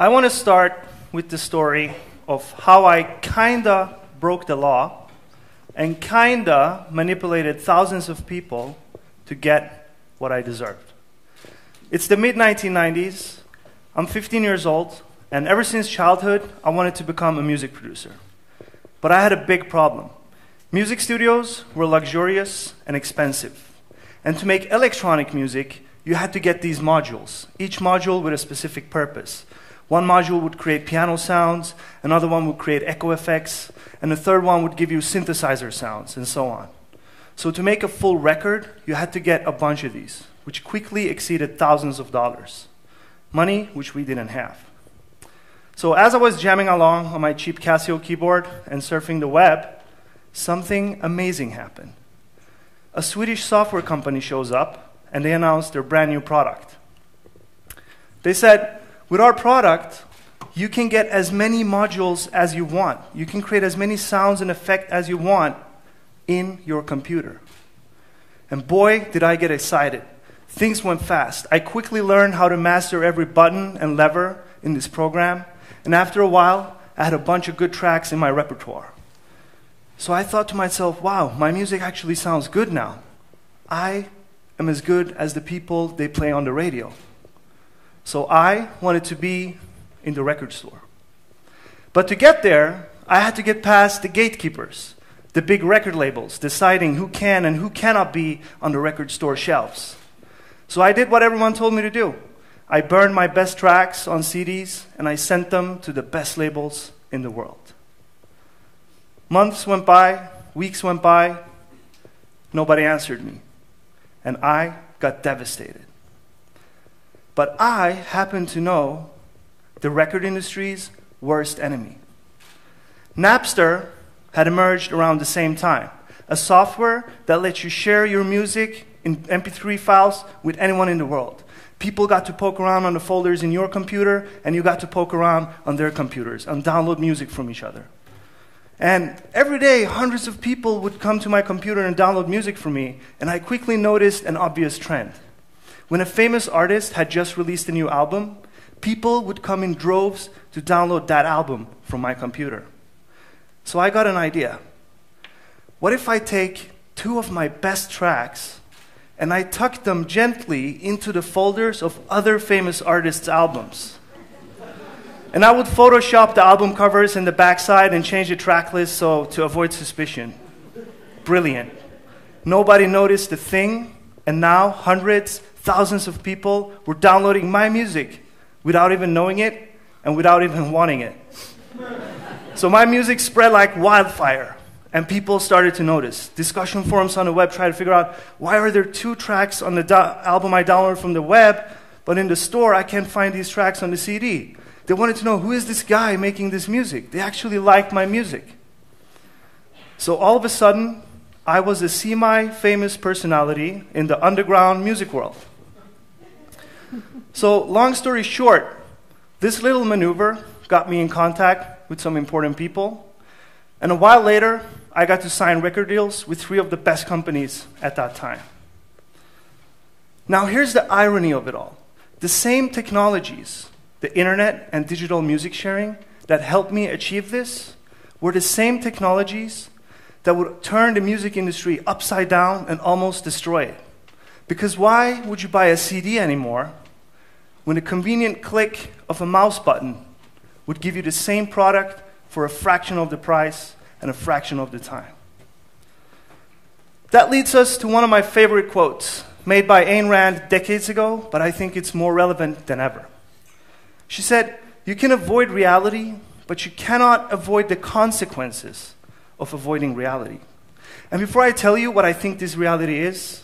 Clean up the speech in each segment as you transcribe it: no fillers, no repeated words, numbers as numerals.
I want to start with the story of how I kinda broke the law and kinda manipulated thousands of people to get what I deserved. It's the mid-1990s. I'm 15 years old, and ever since childhood, I wanted to become a music producer. But I had a big problem. Music studios were luxurious and expensive. And to make electronic music, you had to get these modules, each module with a specific purpose. One module would create piano sounds, another one would create echo effects, and the third one would give you synthesizer sounds, and so on. So to make a full record, you had to get a bunch of these, which quickly exceeded thousands of dollars. Money which we didn't have. So as I was jamming along on my cheap Casio keyboard and surfing the web, something amazing happened. A Swedish software company shows up, and they announced their brand new product. They said, with our product, you can get as many modules as you want. You can create as many sounds and effects as you want in your computer. And boy, did I get excited. Things went fast. I quickly learned how to master every button and lever in this program. And after a while, I had a bunch of good tracks in my repertoire. So I thought to myself, wow, my music actually sounds good now. I am as good as the people they play on the radio. So I wanted to be in the record store. But to get there, I had to get past the gatekeepers, the big record labels, deciding who can and who cannot be on the record store shelves. So I did what everyone told me to do. I burned my best tracks on CDs, and I sent them to the best labels in the world. Months went by, weeks went by, nobody answered me, and I got devastated. But I happen to know the record industry's worst enemy. Napster had emerged around the same time, a software that lets you share your music in MP3 files with anyone in the world. People got to poke around on the folders in your computer, and you got to poke around on their computers and download music from each other. And every day, hundreds of people would come to my computer and download music from me, and I quickly noticed an obvious trend. When a famous artist had just released a new album, people would come in droves to download that album from my computer. So I got an idea. What if I take 2 of my best tracks and I tuck them gently into the folders of other famous artists' albums? And I would Photoshop the album covers and the backside and change the track list so to avoid suspicion. Brilliant. Nobody noticed a thing, and now hundreds, thousands of people were downloading my music without even knowing it and without even wanting it. So my music spread like wildfire, and people started to notice. Discussion forums on the web tried to figure out, why are there 2 tracks on the album I downloaded from the web, but in the store I can't find these tracks on the CD? They wanted to know, who is this guy making this music? They actually liked my music. So all of a sudden, I was a semi-famous personality in the underground music world. So long story short, this little maneuver got me in contact with some important people. And a while later, I got to sign record deals with 3 of the best companies at that time. Now here's the irony of it all. The same technologies, the internet and digital music sharing, that helped me achieve this were the same technologies that would turn the music industry upside down and almost destroy it. Because why would you buy a CD anymore when a convenient click of a mouse button would give you the same product for a fraction of the price and a fraction of the time? That leads us to one of my favorite quotes, made by Ayn Rand decades ago, but I think it's more relevant than ever. She said, "You can avoid reality, but you cannot avoid the consequences of avoiding reality." And before I tell you what I think this reality is,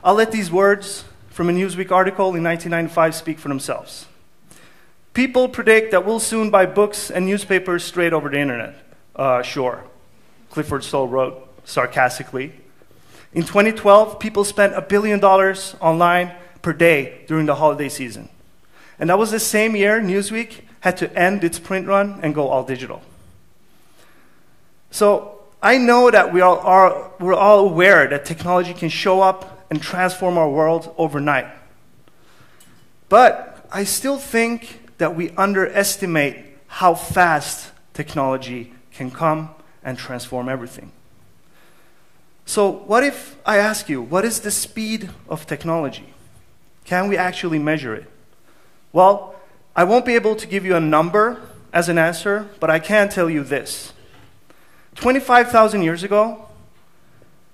I'll let these words from a Newsweek article in 1995 speak for themselves. "People predict that we'll soon buy books and newspapers straight over the internet." Sure, Clifford Stoll wrote sarcastically. In 2012, people spent $1 billion online per day during the holiday season. And that was the same year Newsweek had to end its print run and go all digital. So I know that we're all aware that technology can show up and transform our world overnight. But I still think that we underestimate how fast technology can come and transform everything. So what if I ask you, what is the speed of technology? Can we actually measure it? Well, I won't be able to give you a number as an answer, but I can tell you this. 25,000 years ago,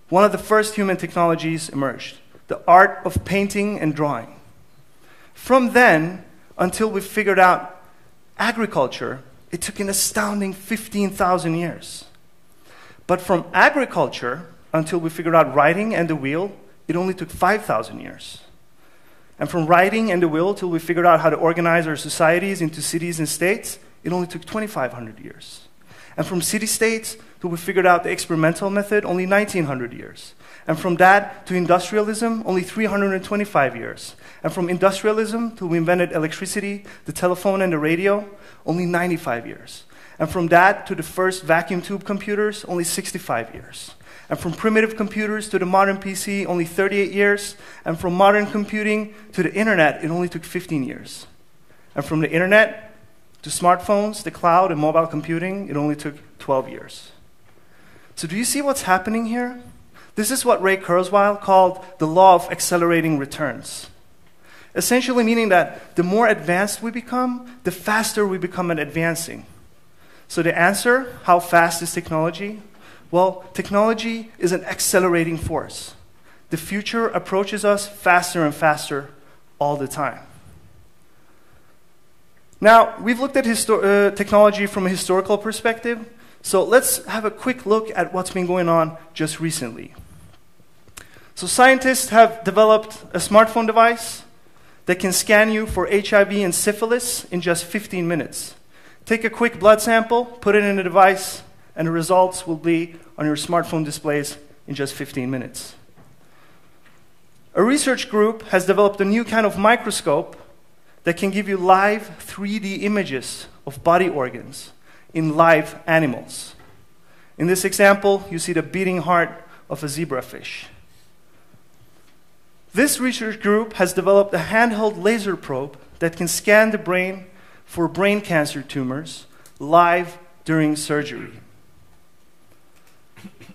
one of the first human technologies emerged, the art of painting and drawing. From then until we figured out agriculture, it took an astounding 15,000 years. But from agriculture until we figured out writing and the wheel, it only took 5,000 years. And from writing and the wheel till we figured out how to organize our societies into cities and states, it only took 2,500 years. And from city-states till we figured out the experimental method, only 1,900 years. And from that to industrialism, only 325 years. And from industrialism till we invented electricity, the telephone and the radio, only 95 years. And from that to the first vacuum tube computers, only 65 years. And from primitive computers to the modern PC, only 38 years. And from modern computing to the internet, it only took 15 years. And from the internet to smartphones, the cloud, and mobile computing, it only took 12 years. So do you see what's happening here? This is what Ray Kurzweil called the law of accelerating returns. Essentially meaning that the more advanced we become, the faster we become at advancing. So the answer, how fast is technology? Well, technology is an accelerating force. The future approaches us faster and faster all the time. Now, we've looked at technology from a historical perspective, so let's have a quick look at what's been going on just recently. So scientists have developed a smartphone device that can scan you for HIV and syphilis in just 15 minutes. Take a quick blood sample, put it in the device, and the results will be on your smartphone displays in just 15 minutes. A research group has developed a new kind of microscope that can give you live 3D images of body organs in live animals. In this example, you see the beating heart of a zebrafish. This research group has developed a handheld laser probe that can scan the brain for brain cancer tumors live during surgery.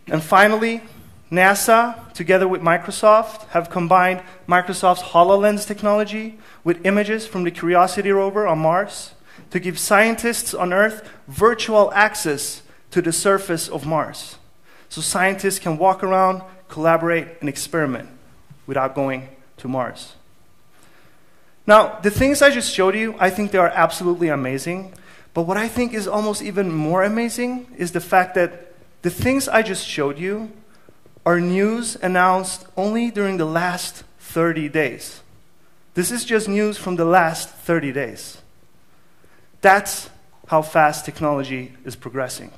And finally, NASA, together with Microsoft, have combined Microsoft's HoloLens technology with images from the Curiosity rover on Mars to give scientists on Earth virtual access to the surface of Mars. So scientists can walk around, collaborate, and experiment without going to Mars. Now, the things I just showed you, I think they are absolutely amazing. But what I think is almost even more amazing is the fact that the things I just showed you are news announced only during the last 30 days. This is just news from the last 30 days. That's how fast technology is progressing.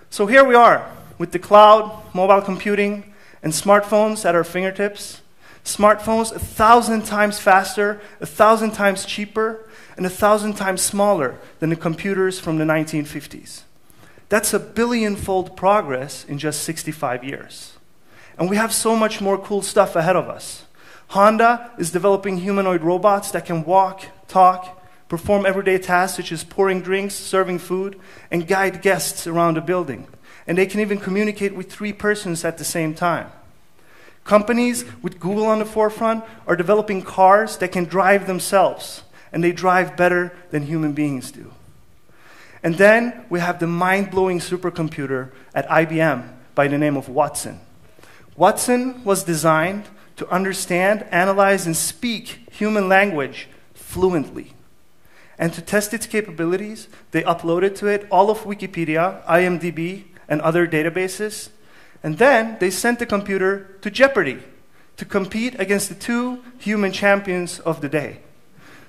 So here we are with the cloud, mobile computing, and smartphones at our fingertips. Smartphones 1,000 times faster, 1,000 times cheaper, and 1,000 times smaller than the computers from the 1950s. That's a billion-fold progress in just 65 years. And we have so much more cool stuff ahead of us. Honda is developing humanoid robots that can walk, talk, perform everyday tasks such as pouring drinks, serving food, and guide guests around a building. And they can even communicate with 3 persons at the same time. Companies with Google on the forefront are developing cars that can drive themselves, and they drive better than human beings do. And then we have the mind-blowing supercomputer at IBM by the name of Watson. Watson was designed to understand, analyze, and speak human language fluently. And to test its capabilities, they uploaded to it all of Wikipedia, IMDb, and other databases. And then they sent the computer to Jeopardy to compete against the 2 human champions of the day.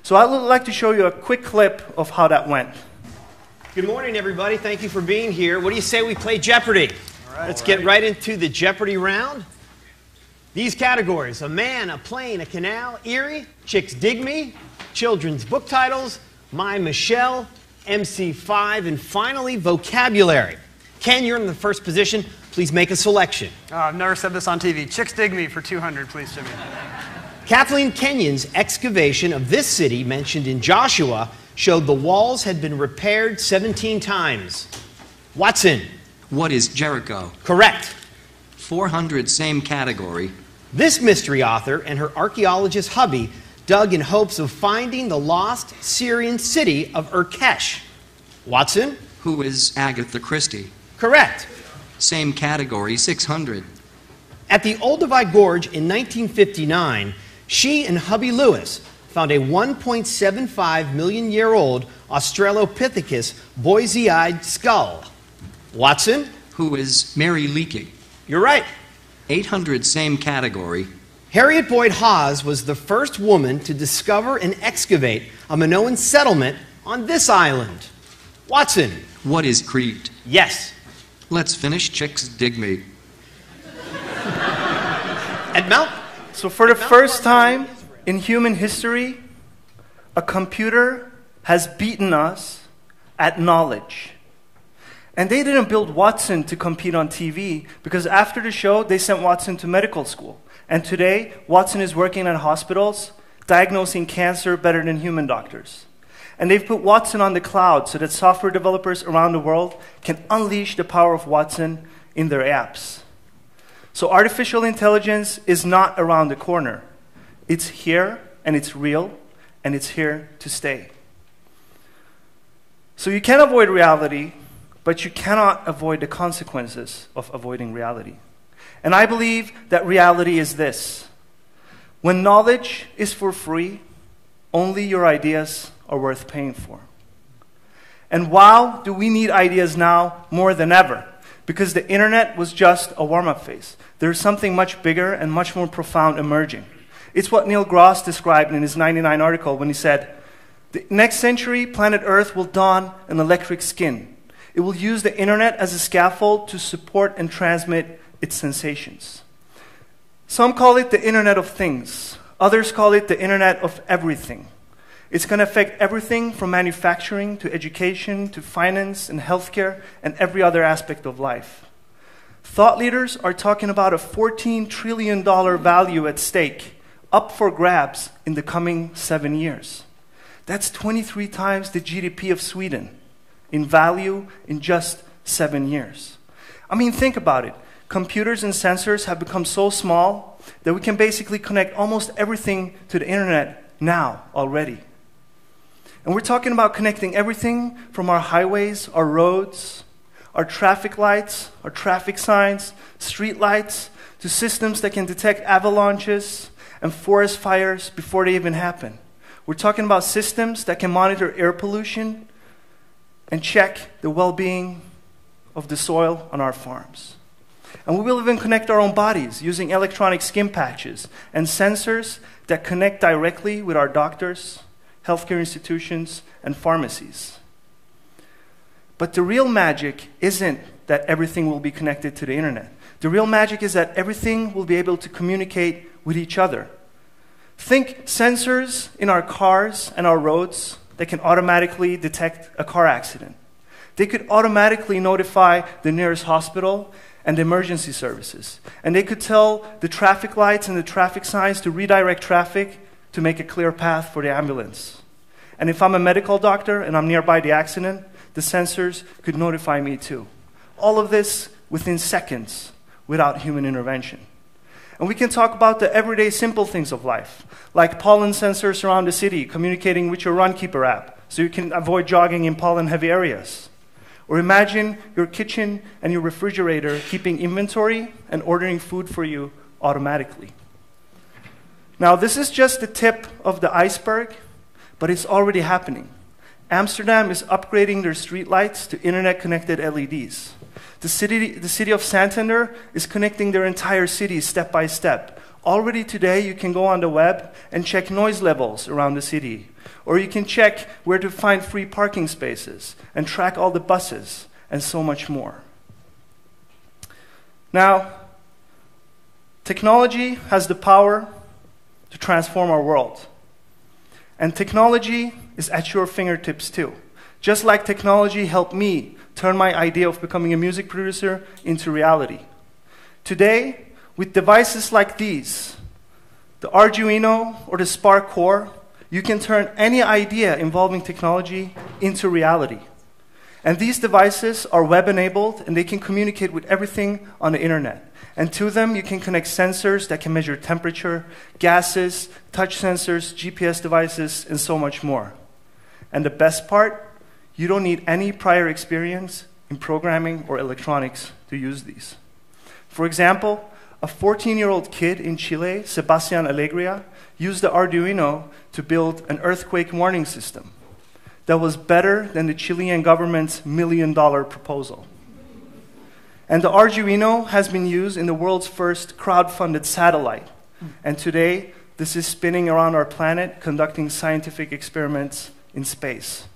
So I would like to show you a quick clip of how that went. Good morning, everybody. Thank you for being here. What do you say we play Jeopardy? Let's get right into the Jeopardy round. These categories: a man, a plane, a canal, Erie, Chicks Dig Me, children's book titles, My Michelle, MC5, and finally, vocabulary. Ken, you're in the first position. Please make a selection. I've never said this on TV. Chicks Dig Me for 200, please, Jimmy. Kathleen Kenyon's excavation of this city mentioned in Joshua showed the walls had been repaired 17 times. Watson. What is Jericho? Correct. 400, same category. This mystery author and her archaeologist hubby dug in hopes of finding the lost Syrian city of Urkesh. Watson. Who is Agatha Christie? Correct. Same category, 600. At the Olduvai Gorge in 1959, she and hubby Lewis found a 1.75 million year old Australopithecus Boise-eyed skull. Watson. Who is Mary Leakey? You're right. 800, same category. Harriet Boyd Hawes was the first woman to discover and excavate a Minoan settlement on this island. Watson. What is Crete? Yes. Let's finish Chicks Dig Me. At Mount. So for the first time in human history, a computer has beaten us at knowledge. And they didn't build Watson to compete on TV, because after the show, they sent Watson to medical school. And today, Watson is working at hospitals, diagnosing cancer better than human doctors. And they've put Watson on the cloud so that software developers around the world can unleash the power of Watson in their apps. So artificial intelligence is not around the corner. It's here, and it's real, and it's here to stay. So you can avoid reality, but you cannot avoid the consequences of avoiding reality. And I believe that reality is this. When knowledge is for free, only your ideas are worth paying for. And wow, do we need ideas now more than ever? Because the internet was just a warm-up phase. There's something much bigger and much more profound emerging. It's what Neil Gross described in his 99 article when he said, "The next century, planet Earth will don an electric skin. It will use the internet as a scaffold to support and transmit its sensations." Some call it the Internet of Things. Others call it the Internet of Everything. It's going to affect everything from manufacturing to education to finance and healthcare and every other aspect of life. Thought leaders are talking about a $14 trillion value at stake, up for grabs in the coming 7 years. That's 23 times the GDP of Sweden in value in just 7 years. I mean, think about it. Computers and sensors have become so small that we can basically connect almost everything to the internet now already. And we're talking about connecting everything from our highways, our roads, our traffic lights, our traffic signs, street lights, to systems that can detect avalanches and forest fires before they even happen. We're talking about systems that can monitor air pollution and check the well-being of the soil on our farms. And we will even connect our own bodies using electronic skin patches and sensors that connect directly with our doctors, healthcare institutions, and pharmacies. But the real magic isn't that everything will be connected to the internet. The real magic is that everything will be able to communicate with each other. Think sensors in our cars and our roads that can automatically detect a car accident. They could automatically notify the nearest hospital and the emergency services. And they could tell the traffic lights and the traffic signs to redirect traffic to make a clear path for the ambulance. And if I'm a medical doctor and I'm nearby the accident, the sensors could notify me too. All of this within seconds without human intervention. And we can talk about the everyday simple things of life, like pollen sensors around the city communicating with your Runkeeper app so you can avoid jogging in pollen-heavy areas. Or imagine your kitchen and your refrigerator keeping inventory and ordering food for you automatically. Now, this is just the tip of the iceberg, but it's already happening. Amsterdam is upgrading their streetlights to internet-connected LEDs. The city of Santander is connecting their entire city step by step. Already today, you can go on the web and check noise levels around the city. Or you can check where to find free parking spaces and track all the buses and so much more. Now, technology has the power to transform our world. And technology is at your fingertips too. Just like technology helped me turn my idea of becoming a music producer into reality. Today, with devices like these, the Arduino or the Spark core, you can turn any idea involving technology into reality. And these devices are web-enabled, and they can communicate with everything on the internet. And to them, you can connect sensors that can measure temperature, gases, touch sensors, GPS devices, and so much more. And the best part, you don't need any prior experience in programming or electronics to use these. For example, a 14-year-old kid in Chile, Sebastian Alegria, used the Arduino to build an earthquake warning system that was better than the Chilean government's $1 million proposal. And the Arduino has been used in the world's first crowd-funded satellite. And today, this is spinning around our planet, conducting scientific experiments in space.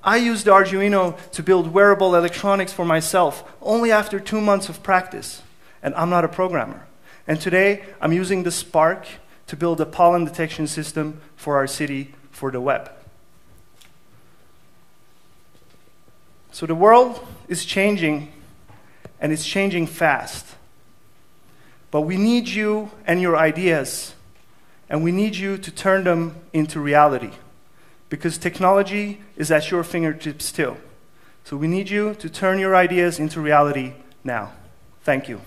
I used the Arduino to build wearable electronics for myself only after 2 months of practice. And I'm not a programmer. And today, I'm using the Spark to build a pollen detection system for our city for the web. So the world is changing, and it's changing fast. But we need you and your ideas, and we need you to turn them into reality, because technology is at your fingertips too. So we need you to turn your ideas into reality now. Thank you.